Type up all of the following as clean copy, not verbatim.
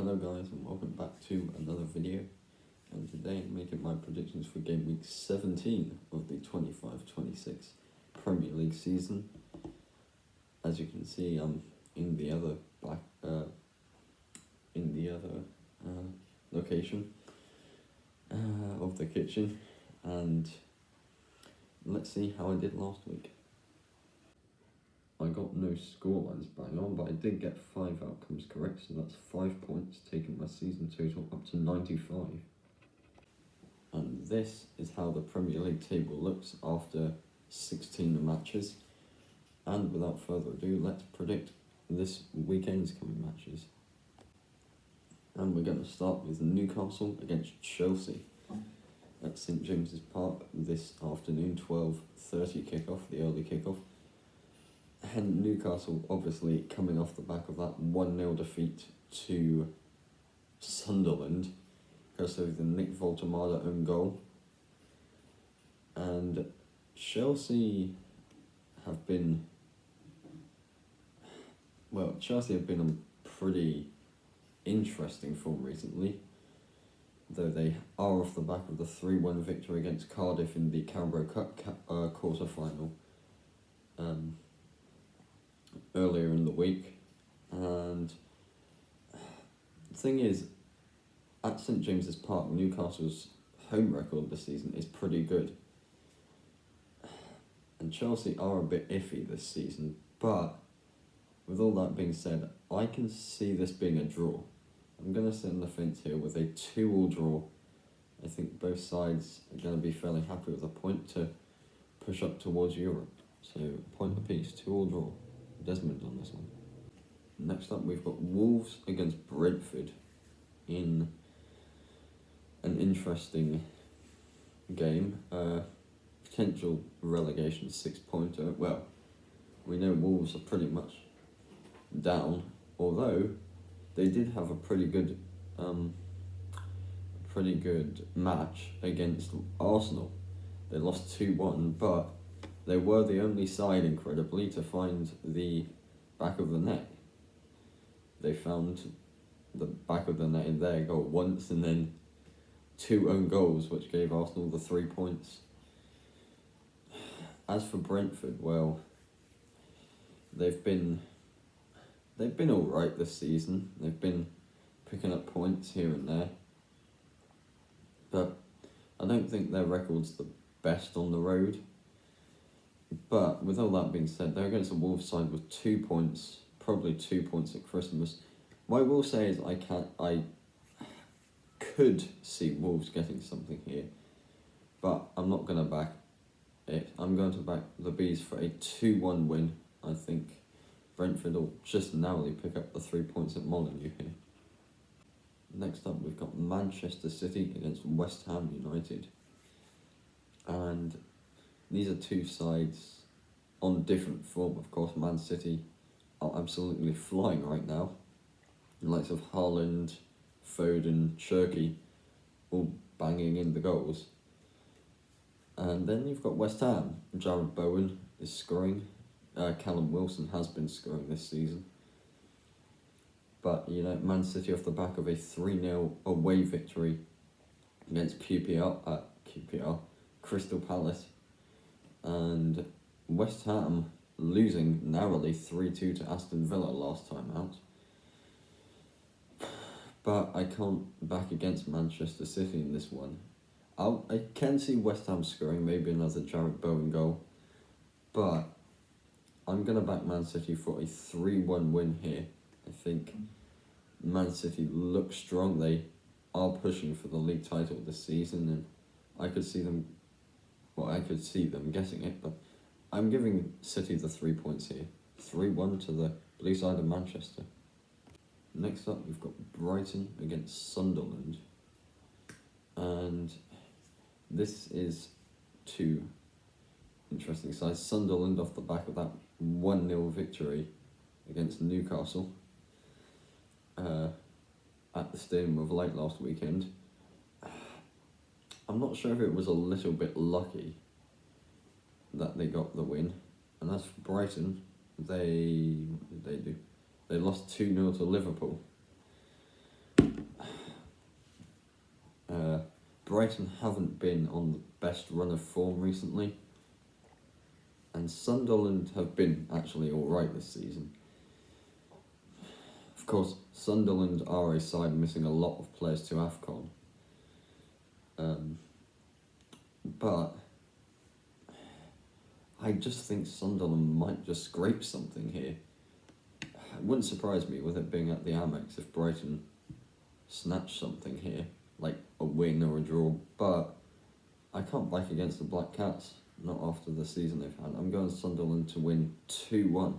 Hello guys and welcome back to another video, and today I'm making my predictions for game week 17 of the 25-26 Premier League season. As you can see, I'm in the other location of the kitchen, and let's see how I did last week. I got no scorelines bang on, but I did get 5 outcomes correct, so that's 5 points, taking my season total up to 95. And this is how the Premier League table looks after 16 matches. And without further ado, let's predict this weekend's coming matches. And we're going to start with Newcastle against Chelsea at St James's Park this afternoon, 12:30 kickoff, the early kickoff. And Newcastle obviously coming off the back of that 1-0 defeat to Sunderland because of the Nick Voltemada own goal. And Chelsea have been on pretty interesting form recently, though they are off the back of the 3-1 victory against Cardiff in the Carabao Cup quarter-final earlier in the week. And the thing is, at St James's Park, Newcastle's home record this season is pretty good, and Chelsea are a bit iffy this season. But with all that being said, I can see this being a draw. I'm going to sit on the fence here with a 2-2 draw. I think both sides are going to be fairly happy with a point to push up towards Europe. So, point apiece, 2-2 draw. Desmond on this one. Next up, we've got Wolves against Brentford in an interesting game. Potential relegation 6-pointer. Well, we know Wolves are pretty much down, although they did have a pretty good match against Arsenal. They lost 2-1, but they were the only side, incredibly, to find the back of the net. They found the back of the net in their goal once, and then 2 own goals, which gave Arsenal the 3 points. As for Brentford, well, they've been all right this season. They've been picking up points here and there, but I don't think their record's the best on the road. But with all that being said, they're against a Wolves side with 2 points, probably 2 points at Christmas. What I will say is I could see Wolves getting something here, but I'm not going to back it. I'm going to back the Bees for a 2-1 win. I think Brentford will just narrowly pick up the 3 points at Molineux here. Next up, we've got Manchester City against West Ham United. And these are two sides on different form. Of course, Man City are absolutely flying right now. The likes of Haaland, Foden, Cherki, all banging in the goals. And then you've got West Ham. Jared Bowen is scoring. Callum Wilson has been scoring this season. But, Man City off the back of a 3-0 away victory against Crystal Palace. And West Ham losing narrowly 3-2 to Aston Villa last time out. But I can't back against Manchester City in this one. I can see West Ham scoring, maybe another Jarrett Bowen goal. But I'm going to back Man City for a 3-1 win here. I think Man City look strong. They are pushing for the league title this season, and I could see them getting it, but I'm giving City the 3 points here. 3-1 to the blue side of Manchester. Next up, we've got Brighton against Sunderland. And this is 2 interesting sides. Sunderland off the back of that 1-0 victory against Newcastle at the Stadium of Light last weekend. I'm not sure if it was a little bit lucky that they got the win. And as for Brighton, what did they do? They lost 2-0 to Liverpool. Brighton haven't been on the best run of form recently, and Sunderland have been actually alright this season. Of course, Sunderland are a side missing a lot of players to AFCON. But I just think Sunderland might just scrape something here. It wouldn't surprise me with it being at the Amex if Brighton snatch something here, like a win or a draw, but I can't back against the Black Cats, not after the season they've had. I'm going Sunderland to win 2-1.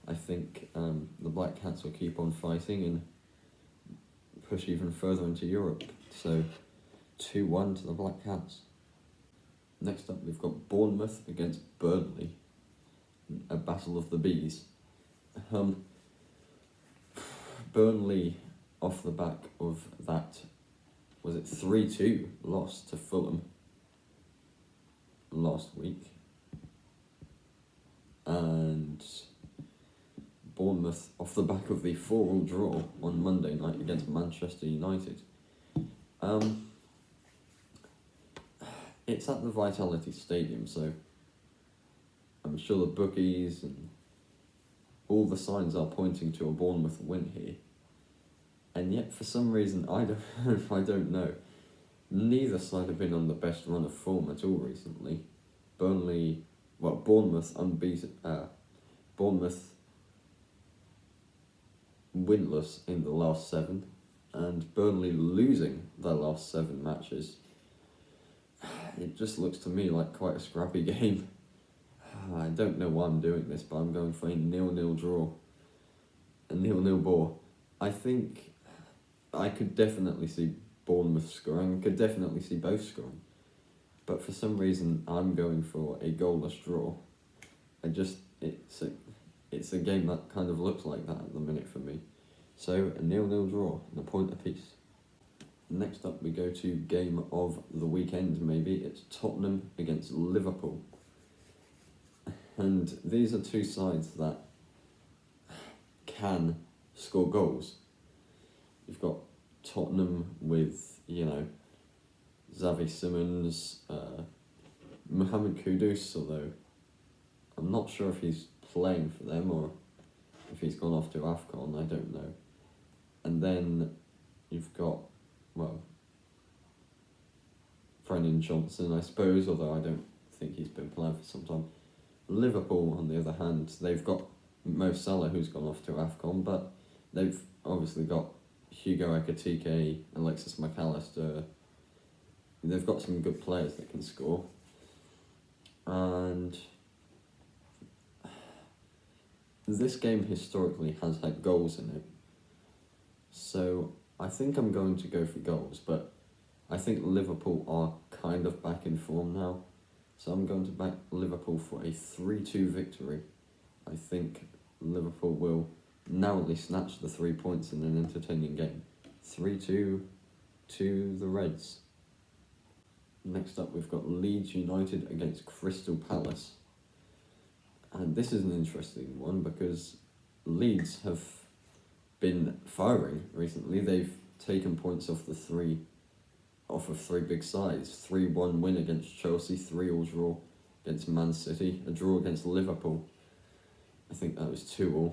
I think the Black Cats will keep on fighting and push even further into Europe. So 2-1 to the Black Cats. Next up, we've got Bournemouth against Burnley, a battle of the bees. Burnley, off the back of that, was it 3-2 loss to Fulham last week, and Bournemouth off the back of the 4-4 draw on Monday night against Manchester United. It's at the Vitality Stadium, so I'm sure the bookies and all the signs are pointing to a Bournemouth win here. And yet, for some reason, I don't know. Neither side have been on the best run of form at all recently. Bournemouth unbeaten. Bournemouth winless in the last 7, and Burnley losing their last 7 matches. It just looks to me like quite a scrappy game. I don't know why I'm doing this, but I'm going for a 0-0 draw. A 0-0 ball. I think I could definitely see Bournemouth scoring. I could definitely see both scoring. But for some reason, I'm going for a goalless draw. It's a game that kind of looks like that at the minute for me. So a 0-0 draw and a point apiece. Next up, we go to game of the weekend, maybe. It's Tottenham against Liverpool. And these are two sides that can score goals. You've got Tottenham with, Xavi Simons, Mohamed Kudus, although I'm not sure if he's playing for them or if he's gone off to AFCON, I don't know. And then you've got, Brennan Johnson, I suppose, although I don't think he's been playing for some time. Liverpool, on the other hand, they've got Mo Salah, who's gone off to AFCON, but they've obviously got Hugo Ekitike, Alexis McAllister. They've got some good players that can score. And this game historically has had goals in it. So I think I'm going to go for goals, but I think Liverpool are kind of back in form now. So I'm going to back Liverpool for a 3-2 victory. I think Liverpool will narrowly snatch the 3 points in an entertaining game. 3-2 to the Reds. Next up, we've got Leeds United against Crystal Palace. And this is an interesting one because Leeds have been firing recently. They've taken points off of 3 big sides. 3-1 win against Chelsea, 3-3 draw against Man City, a draw against Liverpool. I think that was 2-2.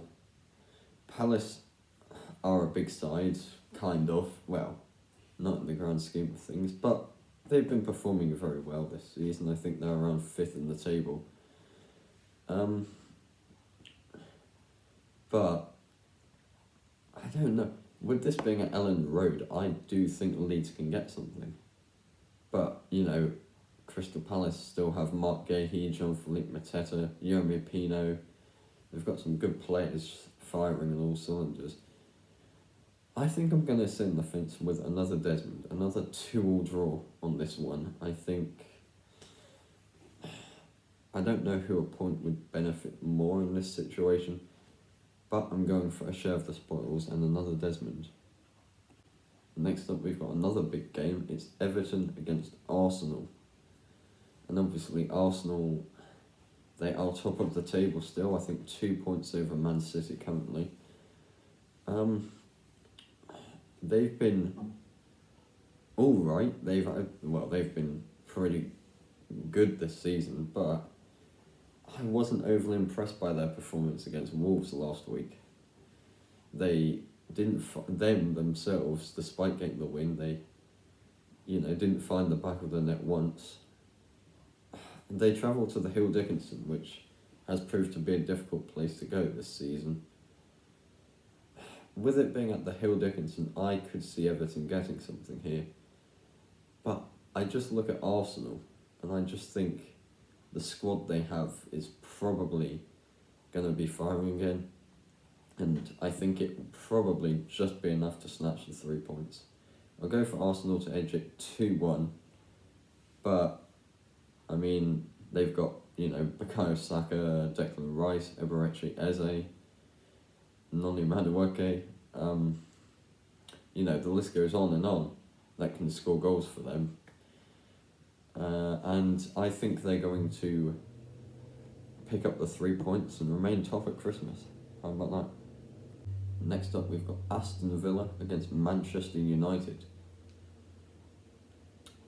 Palace are a big side, kind of. Well, not in the grand scheme of things, but they've been performing very well this season. I think they're around 5th in the table. But I don't know. With this being at Ellen Road, I do think Leeds can get something. But, Crystal Palace still have Mark Gahey, Jean-Philippe Mateta, Yomi Pino. They've got some good players firing on all cylinders. I think I'm going to sit in the fence with another Desmond, another 2-2 draw on this one. I don't know who a point would benefit more in this situation, but I'm going for a share of the spoils and another Desmond. Next up, we've got another big game. It's Everton against Arsenal. And obviously, Arsenal, they are top of the table still. I think 2 points over Man City currently. They've been all right. They've been pretty good this season, but I wasn't overly impressed by their performance against Wolves last week. They didn't them themselves, despite getting the win, they didn't find the back of the net once. They travelled to the Hill Dickinson, which has proved to be a difficult place to go this season. With it being at the Hill Dickinson, I could see Everton getting something here. But I just look at Arsenal, and I just think the squad they have is probably going to be firing again. And I think it will probably just be enough to snatch the 3 points. I'll go for Arsenal to edge it 2-1. But, I mean, they've got, Bukayo Saka, Declan Rice, Eberechi Eze, Noni Madueke. The list goes on and on that can score goals for them. And I think they're going to pick up the 3 points and remain top at Christmas. How about that? Next up, we've got Aston Villa against Manchester United.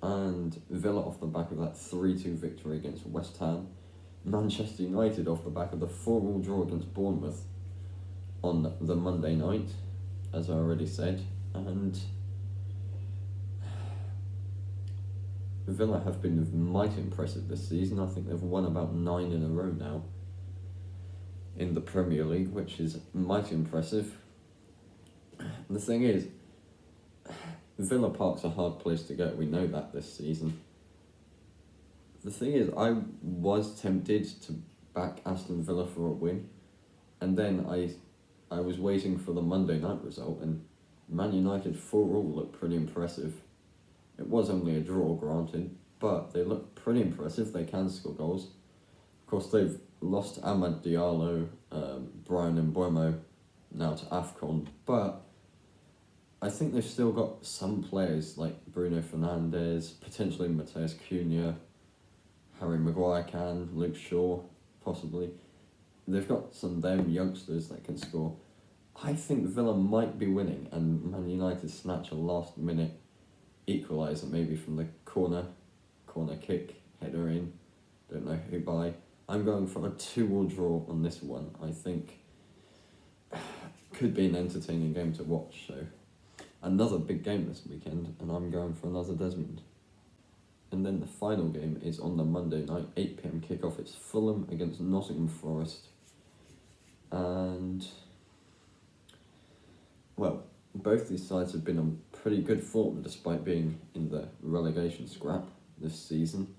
And Villa off the back of that 3-2 victory against West Ham. Manchester United off the back of the 4-4 draw against Bournemouth on the Monday night, as I already said. And Villa have been mighty impressive this season. I think they've won about 9 in a row now in the Premier League, which is mighty impressive. The thing is, Villa Park's a hard place to go. We know that this season. The thing is, I was tempted to back Aston Villa for a win, and then I was waiting for the Monday night result, and Man United 4-4 looked pretty impressive. It was only a draw, granted, but they look pretty impressive. They can score goals. Of course, they've lost Amad Diallo, Brian Mbeumo now to AFCON, but I think they've still got some players like Bruno Fernandes, potentially Mateus Cunha, Harry Maguire Luke Shaw, possibly. They've got some youngsters that can score. I think Villa might be winning, and Man United snatch a last-minute equaliser, maybe from the corner kick, header in, don't know who by. I'm going for a 2-2 draw on this one. I think could be an entertaining game to watch. So another big game this weekend, and I'm going for another Desmond. And then the final game is on the Monday night, 8 p.m. kickoff. It's Fulham against Nottingham Forest. And, well, both these sides have been on pretty good form despite being in the relegation scrap this season.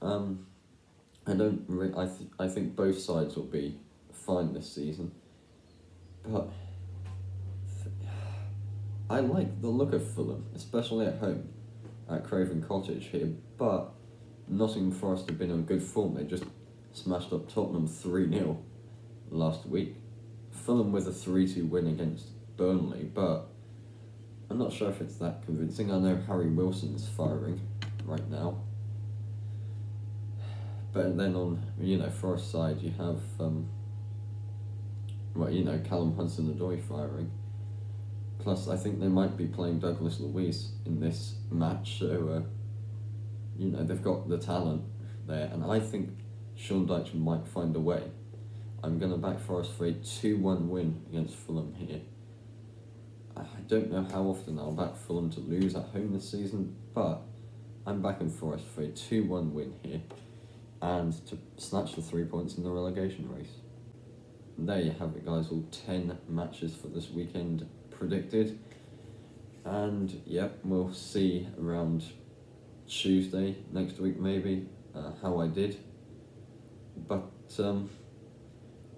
I think both sides will be fine this season, but I like the look of Fulham, especially at home at Craven Cottage here. But Nottingham Forest have been on good form. They just smashed up Tottenham 3-0 last week. Fulham with a 3-2 win against Burnley, but I'm not sure if it's that convincing. I know Harry Wilson's firing right now. But then on, Forest side, you have, Callum Hudson-Odoi firing. Plus, I think they might be playing Douglas Luiz in this match, so, they've got the talent there, and I think Sean Dyche might find a way. I'm going to back Forest for a 2-1 win against Fulham here. I don't know how often I'll back Fulham to lose at home this season, but I'm backing Forest for a 2-1 win here, and to snatch the 3 points in the relegation race. And there you have it, guys, all 10 matches for this weekend predicted. And yep, we'll see around Tuesday next week maybe how I did. But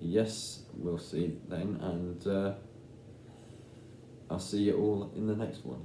yes, we'll see then, and I'll see you all in the next one.